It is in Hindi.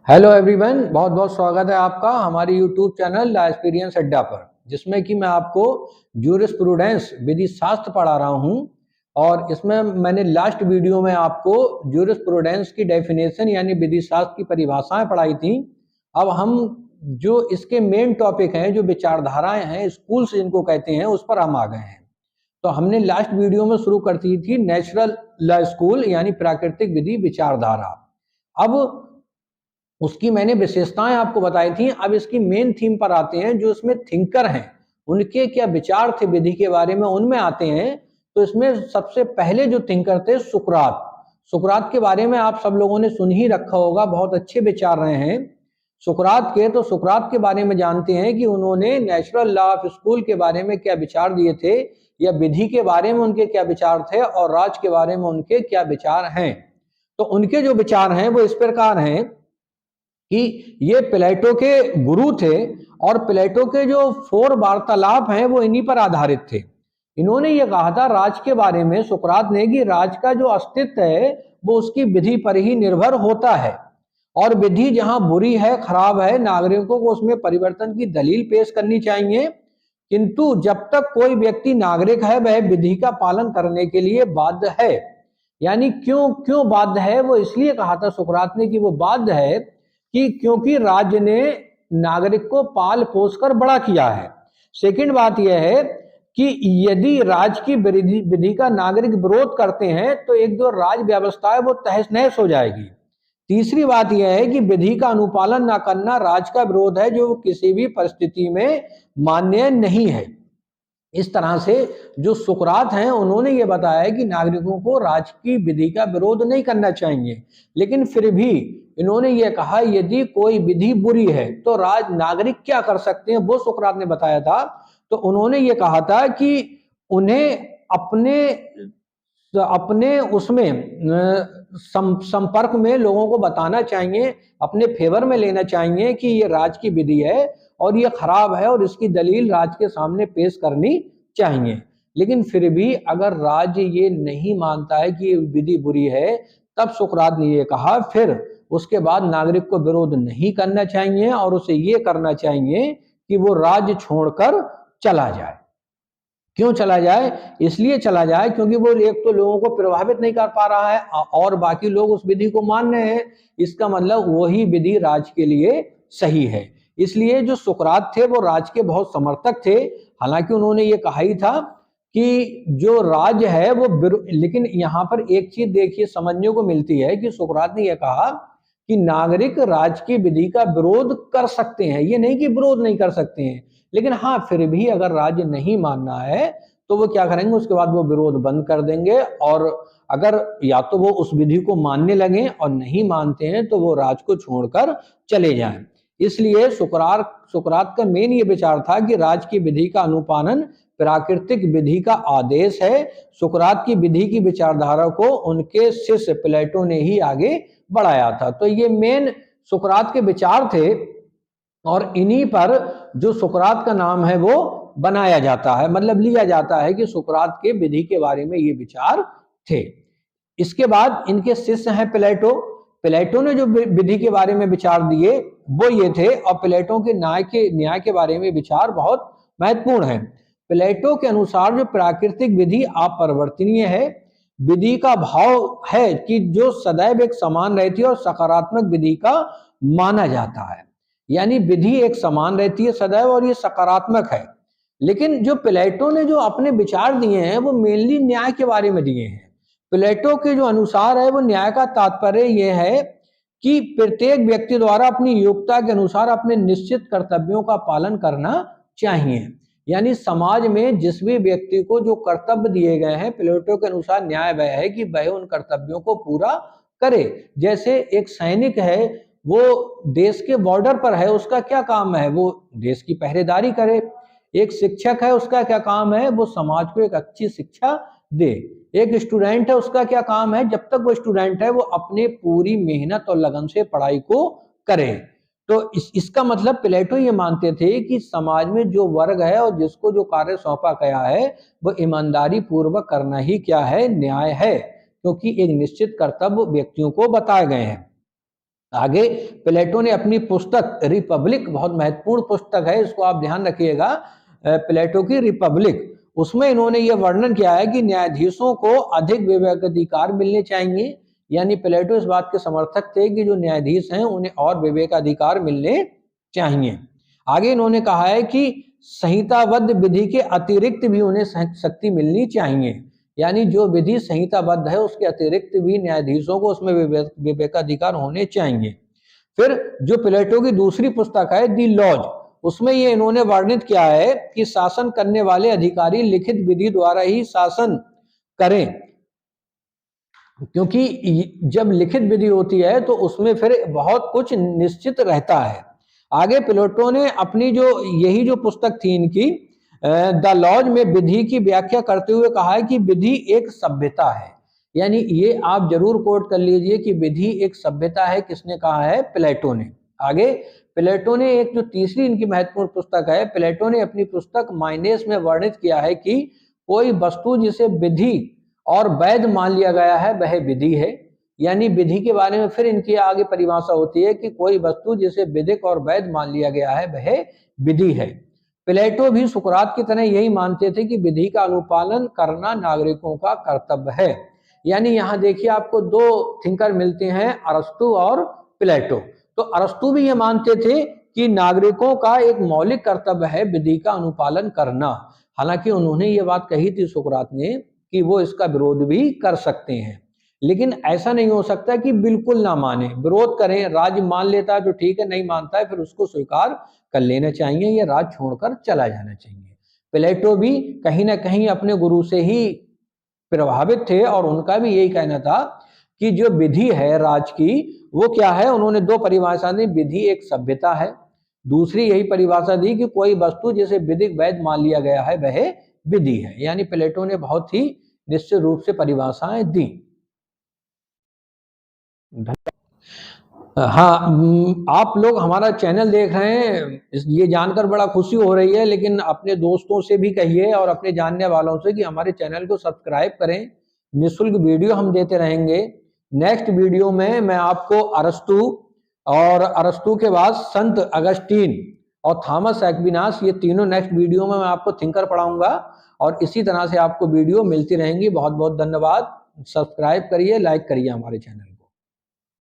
हेलो एवरीवन, बहुत बहुत स्वागत है आपका हमारे यूट्यूब चैनल ला एक्सपीरियंस अड्डा पर, जिसमें कि मैं आपको ज्यूरिस्प्रूडेंस विधि शास्त्र पढ़ा रहा हूं। और इसमें मैंने लास्ट वीडियो में आपको ज्यूरिस्प्रूडेंस की डेफिनेशन यानी विधि शास्त्र की परिभाषाएं पढ़ाई थी। अब हम जो इसके मेन टॉपिक हैं, जो विचारधाराएं हैं, स्कूल्स जिनको कहते हैं, उस पर हम आ गए हैं। तो हमने लास्ट वीडियो में शुरू कर दी थी नेचुरल लॉ स्कूल यानी प्राकृतिक विधि विचारधारा। अब उसकी मैंने विशेषताएं आपको बताई थी। अब इसकी मेन थीम पर आते हैं। जो इसमें थिंकर हैं उनके क्या विचार थे विधि के बारे में, उनमें आते हैं। तो इसमें सबसे पहले जो थिंकर थे सुकरात। सुकरात के बारे में आप सब लोगों ने सुन ही रखा होगा, बहुत अच्छे विचार रहे हैं सुकरात के। तो सुकरात के बारे में जानते हैं कि उन्होंने नेचुरल लॉ ऑफ स्कूल के बारे में क्या विचार दिए थे, या विधि के बारे में उनके क्या विचार थे, और राज के बारे में उनके क्या विचार हैं। तो उनके जो विचार हैं वो इस प्रकार हैं कि ये प्लेटो के गुरु थे, और प्लेटो के जो 4 वार्तालाप हैं वो इन्हीं पर आधारित थे। इन्होंने ये कहा था राज के बारे में, सुकरात ने, कि राज का जो अस्तित्व है वो उसकी विधि पर ही निर्भर होता है, और विधि जहां बुरी है, खराब है, नागरिकों को उसमें परिवर्तन की दलील पेश करनी चाहिए। किंतु जब तक कोई व्यक्ति नागरिक है वह विधि का पालन करने के लिए बाध्य है। यानी क्यों क्यों बाध्य है, वो इसलिए कहा था सुकरात ने कि वो बाध्य है कि क्योंकि राज्य ने नागरिक को पाल पोस कर बड़ा किया है। सेकंड बात यह है कि यदि राज की विधि का नागरिक विरोध करते हैं तो एक जो राज व्यवस्था है वो तहस नहस हो जाएगी। तीसरी बात यह है कि विधि का अनुपालन न करना राज का विरोध है, जो किसी भी परिस्थिति में मान्य नहीं है। इस तरह से जो सुकरात हैं उन्होंने ये बताया कि नागरिकों को राज की विधि का विरोध नहीं करना चाहिए, लेकिन फिर भी इन्होंने ये कहा यदि कोई विधि बुरी है तो राज नागरिक क्या कर सकते हैं, वो सुकरात ने बताया था। तो उन्होंने ये कहा था कि उन्हें अपने अपने उसमें संपर्क में लोगों को बताना चाहिए, अपने फेवर में लेना चाहिए कि ये राज की विधि है और ये खराब है, और इसकी दलील राज के सामने पेश करनी चाहिए। लेकिन फिर भी अगर राज्य ये नहीं मानता है कि ये विधि बुरी है, तब सुकरात ने ये कहा फिर उसके बाद नागरिक को विरोध नहीं करना चाहिए, और उसे ये करना चाहिए कि वो राज्य छोड़कर चला जाए। क्यों चला जाए? इसलिए चला जाए क्योंकि वो एक तो लोगों को प्रभावित नहीं कर पा रहा है, और बाकी लोग उस विधि को मान रहे हैं। इसका मतलब वही विधि राज के लिए सही है। इसलिए जो सुकरात थे वो राज के बहुत समर्थक थे। हालांकि उन्होंने ये कहा ही था कि जो राज है वो, लेकिन यहाँ पर एक चीज देखिए समझने को मिलती है कि सुकरात ने यह कहा कि नागरिक राज की विधि का विरोध कर सकते हैं, ये नहीं कि विरोध नहीं कर सकते हैं, लेकिन हाँ फिर भी अगर राज्य नहीं मानना है तो वो क्या करेंगे, उसके बाद वो विरोध बंद कर देंगे। और अगर या तो वो उस विधि को मानने लगे, और नहीं मानते हैं तो वो राज को छोड़कर चले जाएं। इसलिए सुकरात का मेन ये विचार था कि राज की विधि का अनुपालन प्राकृतिक विधि का आदेश है। सुकरात की विधि की विचारधारा को उनके शिष्य प्लेटो ने ही आगे बढ़ाया था। तो ये मेन सुकरात के विचार थे, और इन्हीं पर जो सुकरात का नाम है वो बनाया जाता है, मतलब लिया जाता है कि सुकरात के विधि के बारे में ये विचार थे। इसके बाद इनके शिष्य हैं प्लेटो। प्लेटो ने जो विधि के बारे में विचार दिए वो ये थे, और प्लेटो के न्याय के बारे में विचार बहुत महत्वपूर्ण है। प्लेटो के अनुसार जो प्राकृतिक विधि अपरिवर्तनीय है। विधि का भाव है कि जो सदैव एक समान रहती है और सकारात्मक विधि का माना जाता है। यानी विधि एक समान रहती है सदैव, और ये सकारात्मक है। लेकिन जो प्लेटो ने जो अपने विचार दिए हैं वो मेनली न्याय के बारे में दिए हैं। प्लेटो के जो अनुसार है वो न्याय का तात्पर्य यह है कि प्रत्येक व्यक्ति द्वारा अपनी योग्यता के अनुसार अपने निश्चित कर्तव्यों का पालन करना चाहिए। यानी समाज में जिस भी व्यक्ति को जो कर्तव्य दिए गए हैं, प्लेटो के अनुसार न्याय वह है कि वह उन कर्तव्यों को पूरा करे। जैसे एक सैनिक है, वो देश के बॉर्डर पर है, उसका क्या काम है, वो देश की पहरेदारी करे। एक शिक्षक है, उसका क्या काम है, वो समाज को एक अच्छी शिक्षा दे। एक स्टूडेंट है, उसका क्या काम है, जब तक वो स्टूडेंट है वो अपने पूरी मेहनत और लगन से पढ़ाई को करे। तो इसका मतलब प्लेटो ये मानते थे कि समाज में जो वर्ग है और जिसको जो कार्य सौंपा गया है वो ईमानदारी पूर्वक करना ही क्या है, न्याय है, क्योंकि एक निश्चित कर्तव्य व्यक्तियों को बताए गए हैं। आगे प्लेटो ने अपनी पुस्तक रिपब्लिक, बहुत महत्वपूर्ण पुस्तक है, इसको आप ध्यान रखिएगा, प्लेटो की रिपब्लिक, उसमें इन्होंने ये वर्णन किया है कि न्यायाधीशों को अधिक विवेकाधिकार मिलने चाहिए। यानी प्लेटो इस बात के समर्थक थे कि जो न्यायाधीश हैं उन्हें और विवेकाधिकार मिलने चाहिए। आगे इन्होंने कहा है कि संहिताबद्ध विधि के अतिरिक्त भी उन्हें शक्ति मिलनी चाहिए। यानी जो विधि संहिताबद्ध है उसके अतिरिक्त भी न्यायाधीशों को उसमें विवेकाधिकार होने चाहिए। फिर जो प्लेटो की दूसरी पुस्तक है दी लॉज, उसमें ये इन्होंने वर्णित किया है कि शासन करने वाले अधिकारी लिखित विधि द्वारा ही शासन करें, क्योंकि जब लिखित विधि होती है तो उसमें फिर बहुत कुछ निश्चित रहता है। आगे प्लेटो ने अपनी जो यही जो पुस्तक थी इनकी द लॉज में विधि की व्याख्या करते हुए कहा है कि विधि एक सभ्यता है। यानी ये आप जरूर कोट कर लीजिए कि विधि एक सभ्यता है, किसने कहा है? प्लेटो ने। आगे प्लेटो ने एक जो तीसरी इनकी महत्वपूर्ण पुस्तक है, प्लेटो ने अपनी पुस्तक माइनेस में वर्णित किया है कि कोई वस्तु जिसे विधि और वैध मान लिया गया है वह विधि है। यानी विधि के बारे में फिर इनकी आगे परिभाषा होती है कि कोई वस्तु जिसे विधिक और वैध मान लिया गया है वह विधि है। प्लेटो भी सुकरात की तरह यही मानते थे कि विधि का अनुपालन करना नागरिकों का कर्तव्य है। यानी यहाँ देखिए आपको दो थिंकर मिलते हैं, अरस्तु और प्लेटो। तो अरस्तु भी ये मानते थे कि नागरिकों का एक मौलिक कर्तव्य है विधि का अनुपालन करना। हालांकि उन्होंने ये बात कही थी सुकरात ने कि वो इसका विरोध भी कर सकते हैं, लेकिन ऐसा नहीं हो सकता कि बिल्कुल ना माने, विरोध करें। राज्य मान लेता है तो ठीक है, नहीं मानता है फिर उसको स्वीकार कर लेना चाहिए, ये राज छोड़कर चला जाना चाहिए। प्लेटो भी कहीं ना कहीं अपने गुरु से ही प्रभावित थे और उनका भी यही कहना था कि जो विधि है राज की वो क्या है। उन्होंने दो परिभाषा दी, विधि एक सभ्यता है, दूसरी यही परिभाषा दी कि कोई वस्तु जिसे विधिक वैध मान लिया गया है वह विधि है। यानी प्लेटो ने बहुत ही निश्चित रूप से परिभाषाएं दी। हाँ, आप लोग हमारा चैनल देख रहे हैं, ये जानकर बड़ा खुशी हो रही है, लेकिन अपने दोस्तों से भी कहिए और अपने जानने वालों से कि हमारे चैनल को सब्सक्राइब करें। निःशुल्क वीडियो हम देते रहेंगे। नेक्स्ट वीडियो में मैं आपको अरस्तु और अरस्तु के बाद संत अगस्टीन और थॉमस एक्विनास, ये तीनों नेक्स्ट वीडियो में मैं आपको थिंकर पढ़ाऊंगा और इसी तरह से आपको वीडियो मिलती रहेंगी। बहुत बहुत धन्यवाद। सब्सक्राइब करिए, लाइक करिए हमारे चैनल।